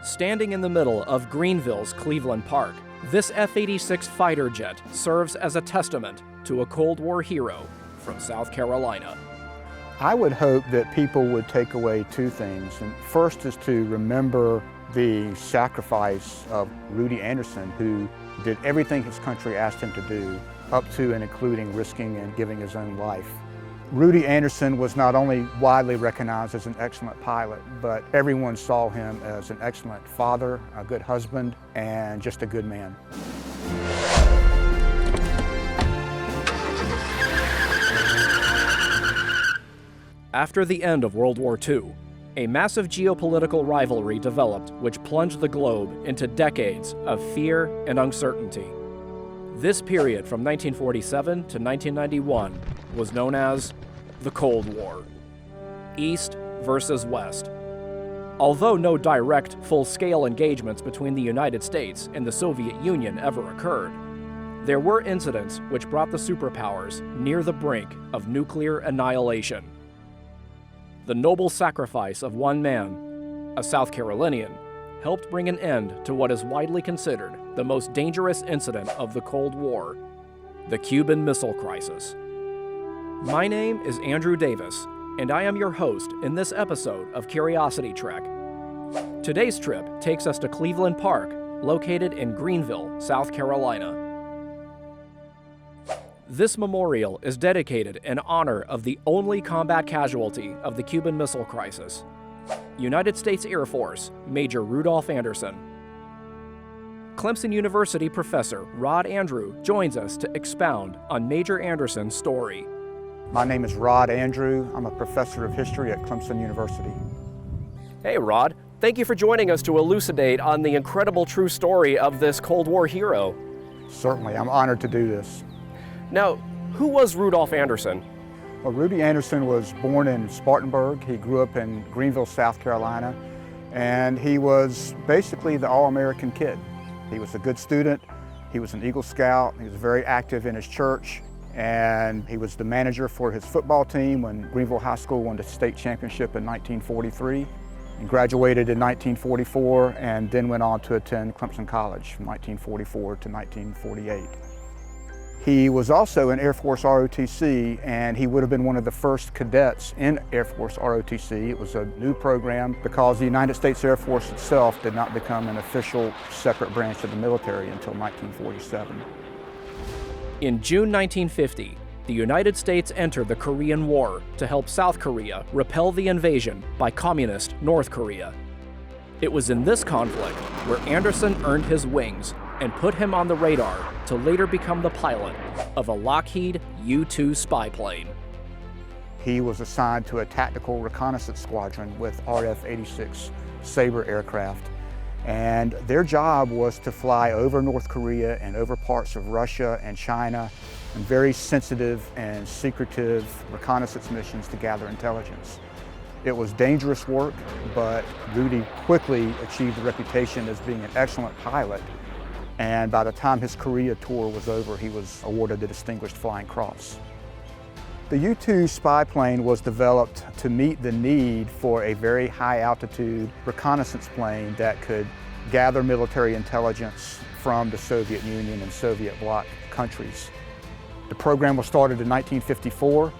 Standing in the middle of Greenville's Cleveland Park, this F-86 fighter jet serves as a testament to a Cold War hero from South Carolina. I would hope that people would take away two things. And first is to remember the sacrifice of Rudy Anderson, who did everything his country asked him to do, up to and including risking and giving his own life. Rudy Anderson was not only widely recognized as an excellent pilot, but everyone saw him as an excellent father, a good husband, and just a good man. After the end of World War II, a massive geopolitical rivalry developed which plunged the globe into decades of fear and uncertainty. This period from 1947 to 1991 was known as the Cold War. East versus West. Although no direct, full-scale engagements between the United States and the Soviet Union ever occurred, there were incidents which brought the superpowers near the brink of nuclear annihilation. The noble sacrifice of one man, a South Carolinian, helped bring an end to what is widely considered the most dangerous incident of the Cold War, the Cuban Missile Crisis. My name is Andrew Davis, and I am your host in this episode of Curiosity Trek. Today's trip takes us to Cleveland Park, located in Greenville, South Carolina. This memorial is dedicated in honor of the only combat casualty of the Cuban Missile Crisis, United States Air Force Major Rudolf Anderson. Clemson University professor Rod Andrew joins us to expound on Major Anderson's story. My name is Rod Andrew. I'm a professor of history at Clemson University. Hey Rod, thank you for joining us to elucidate on the incredible true story of this Cold War hero. Certainly, I'm honored to do this. Now, who was Rudolf Anderson? Well, Rudy Anderson was born in Spartanburg. He grew up in Greenville, South Carolina, and he was basically the all-American kid. He was a good student. He was an Eagle Scout. He was very active in his church, and he was the manager for his football team when Greenville High School won the state championship in 1943. He graduated in 1944 and then went on to attend Clemson College from 1944 to 1948. He was also in Air Force ROTC, and he would have been one of the first cadets in Air Force ROTC. It was a new program because the United States Air Force itself did not become an official separate branch of the military until 1947. In June 1950, the United States entered the Korean War to help South Korea repel the invasion by communist North Korea. It was in this conflict where Anderson earned his wings and put him on the radar to later become the pilot of a Lockheed U-2 Spy Plane. He was assigned to a tactical reconnaissance squadron with RF-86 Sabre aircraft, and their job was to fly over North Korea and over parts of Russia and China on very sensitive and secretive reconnaissance missions to gather intelligence. It was dangerous work, but Rudy quickly achieved a reputation as being an excellent pilot. And by the time his Korea tour was over, he was awarded the Distinguished Flying Cross. The U-2 Spy Plane was developed to meet the need for a very high altitude reconnaissance plane that could gather military intelligence from the Soviet Union and Soviet bloc countries. The program was started in 1954.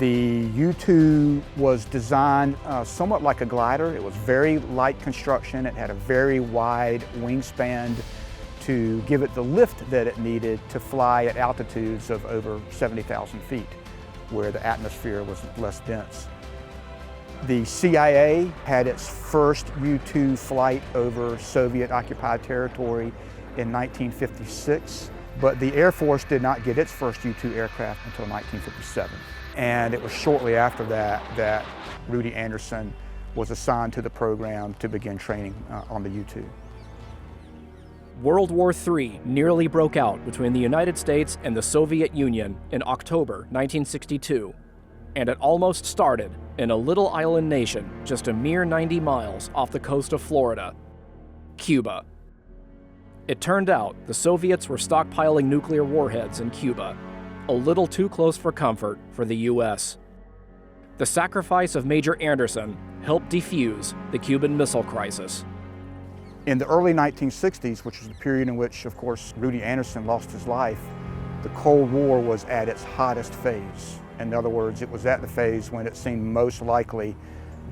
The U-2 was designed somewhat like a glider. It was very light construction. It had a very wide wingspan to give it the lift that it needed to fly at altitudes of over 70,000 feet, where the atmosphere was less dense. The CIA had its first U-2 flight over Soviet-occupied territory in 1956, but the Air Force did not get its first U-2 aircraft until 1957. And it was shortly after that that Rudy Anderson was assigned to the program to begin training on the U-2. World War III nearly broke out between the United States and the Soviet Union in October 1962, and it almost started in a little island nation just a mere 90 miles off the coast of Florida, Cuba. It turned out the Soviets were stockpiling nuclear warheads in Cuba, a little too close for comfort for the U.S. The sacrifice of Major Anderson helped defuse the Cuban Missile Crisis. In the early 1960s, which was the period in which, of course, Rudy Anderson lost his life, the Cold War was at its hottest phase. In other words, it was at the phase when it seemed most likely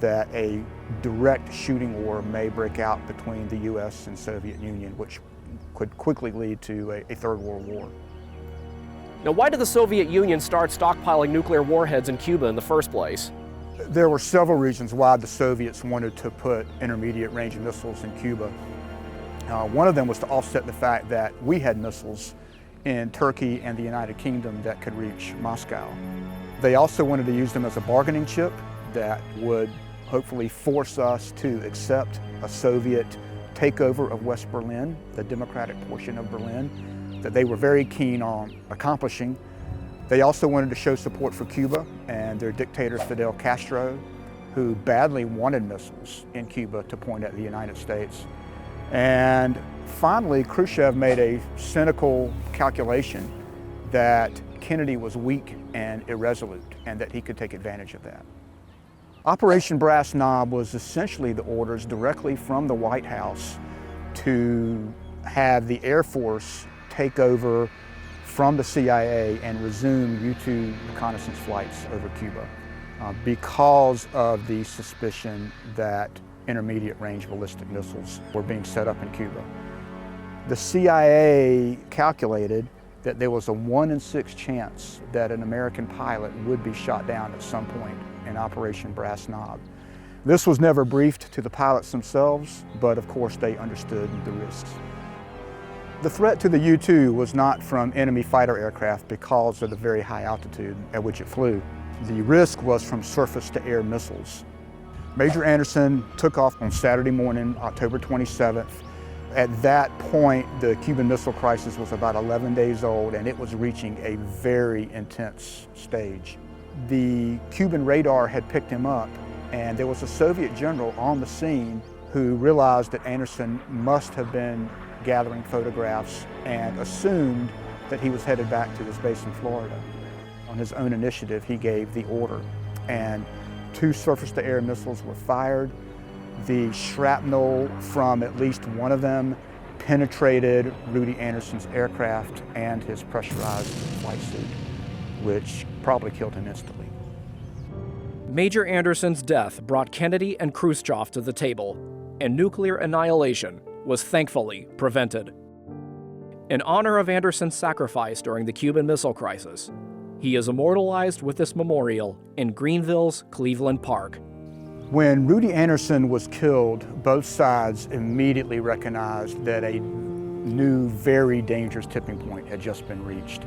that a direct shooting war may break out between the US and Soviet Union, which could quickly lead to a Third World War. Now, why did the Soviet Union start stockpiling nuclear warheads in Cuba in the first place? There were several reasons why the Soviets wanted to put intermediate range missiles in Cuba. One of them was to offset the fact that we had missiles in Turkey and the United Kingdom that could reach Moscow. They also wanted to use them as a bargaining chip that would hopefully force us to accept a Soviet takeover of West Berlin, the democratic portion of Berlin, that they were very keen on accomplishing. They also wanted to show support for Cuba and their dictator Fidel Castro, who badly wanted missiles in Cuba to point at the United States. And finally, Khrushchev made a cynical calculation that Kennedy was weak and irresolute and that he could take advantage of that. Operation Brass Knob was essentially the orders directly from the White House to have the Air Force take over from the CIA and resume U-2 reconnaissance flights over Cuba because of the suspicion that intermediate range ballistic missiles were being set up in Cuba. The CIA calculated that there was a 1 in 6 chance that an American pilot would be shot down at some point in Operation Brass Knob. This was never briefed to the pilots themselves, but of course they understood the risks. The threat to the U-2 was not from enemy fighter aircraft because of the very high altitude at which it flew. The risk was from surface-to-air missiles. Major Anderson took off on Saturday morning, October 27th. At that point, the Cuban Missile Crisis was about 11 days old and it was reaching a very intense stage. The Cuban radar had picked him up and there was a Soviet general on the scene who realized that Anderson must have been gathering photographs and assumed that he was headed back to his base in Florida. On his own initiative, he gave the order and 2 surface-to-air missiles were fired. The shrapnel from at least one of them penetrated Rudy Anderson's aircraft and his pressurized flight suit, which probably killed him instantly. Major Anderson's death brought Kennedy and Khrushchev to the table, and nuclear annihilation was thankfully prevented. In honor of Anderson's sacrifice during the Cuban Missile Crisis, he is immortalized with this memorial in Greenville's Cleveland Park. When Rudy Anderson was killed, both sides immediately recognized that a new, very dangerous tipping point had just been reached.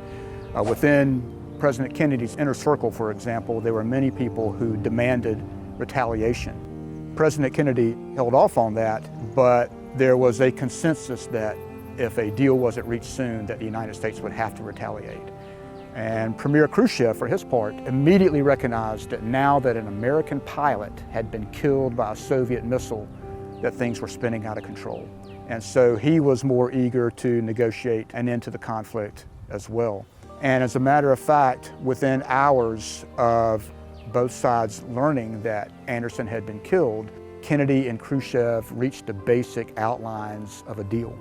Within President Kennedy's inner circle, for example, there were many people who demanded retaliation. President Kennedy held off on that, but there was a consensus that if a deal wasn't reached soon, that the United States would have to retaliate. And Premier Khrushchev, for his part, immediately recognized that now that an American pilot had been killed by a Soviet missile, that things were spinning out of control. And so he was more eager to negotiate an end to the conflict as well. And as a matter of fact, within hours of both sides learning that Anderson had been killed, Kennedy and Khrushchev reached the basic outlines of a deal.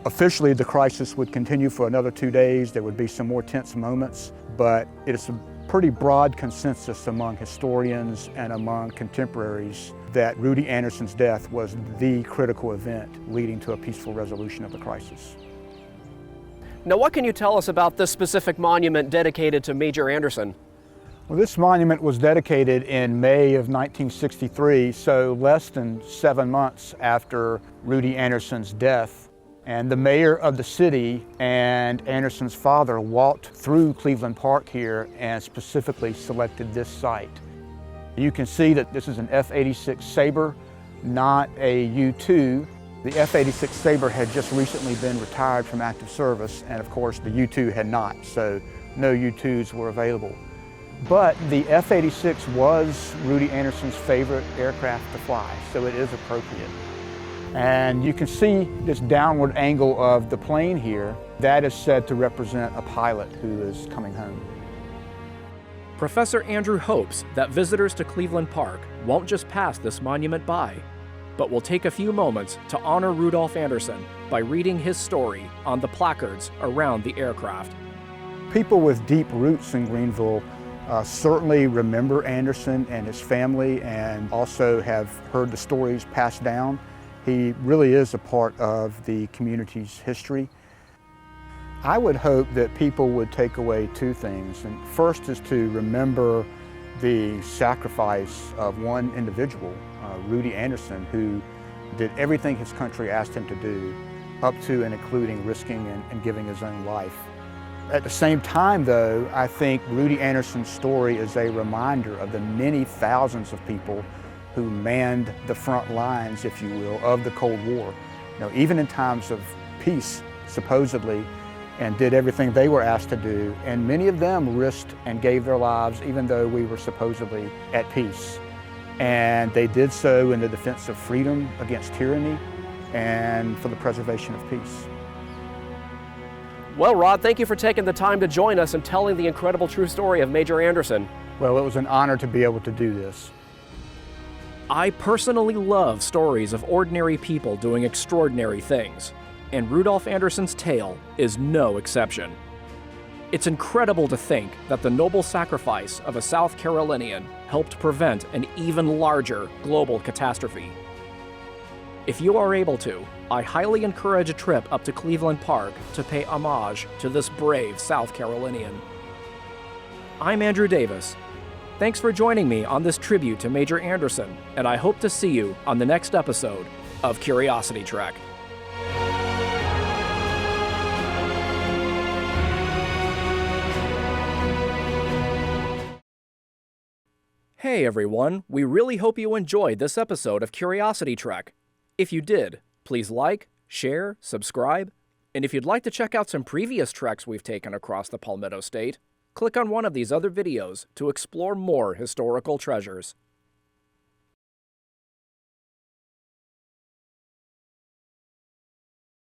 Officially, the crisis would continue for another 2 days. There would be some more tense moments, but it is a pretty broad consensus among historians and among contemporaries that Rudy Anderson's death was the critical event leading to a peaceful resolution of the crisis. Now, what can you tell us about this specific monument dedicated to Major Anderson? Well, this monument was dedicated in May of 1963, so less than 7 months after Rudy Anderson's death. And the mayor of the city and Anderson's father walked through Cleveland Park here and specifically selected this site. You can see that this is an F-86 Sabre, not a U-2. The F-86 Sabre had just recently been retired from active service, and of course the U-2 had not, so no U-2s were available. But the F-86 was Rudy Anderson's favorite aircraft to fly, so it is appropriate. And you can see this downward angle of the plane here. That is said to represent a pilot who is coming home. Professor Andrew hopes that visitors to Cleveland Park won't just pass this monument by. but we'll take a few moments to honor Rudolf Anderson by reading his story on the placards around the aircraft. People with deep roots in Greenville certainly remember Anderson and his family, and also have heard the stories passed down. He really is a part of the community's history. I would hope that people would take away two things. And first is to remember the sacrifice of one individual, Rudy Anderson, who did everything his country asked him to do, up to and including risking and giving his own life. At the same time, though, I think Rudy Anderson's story is a reminder of the many thousands of people who manned the front lines, if you will, of the Cold War. Even in times of peace, supposedly, and did everything they were asked to do. And many of them risked and gave their lives even though we were supposedly at peace. And they did so in the defense of freedom against tyranny and for the preservation of peace. Well, Rod, thank you for taking the time to join us and telling the incredible true story of Major Anderson. Well, it was an honor to be able to do this. I personally love stories of ordinary people doing extraordinary things, and Rudolf Anderson's tale is no exception. It's incredible to think that the noble sacrifice of a South Carolinian helped prevent an even larger global catastrophe. If you are able to, I highly encourage a trip up to Cleveland Park to pay homage to this brave South Carolinian. I'm Andrew Davis. Thanks for joining me on this tribute to Major Anderson, and I hope to see you on the next episode of Curiosity Trek. Hey everyone, we really hope you enjoyed this episode of Curiosity Trek. If you did, please like, share, subscribe, and if you'd like to check out some previous treks we've taken across the Palmetto State, click on one of these other videos to explore more historical treasures.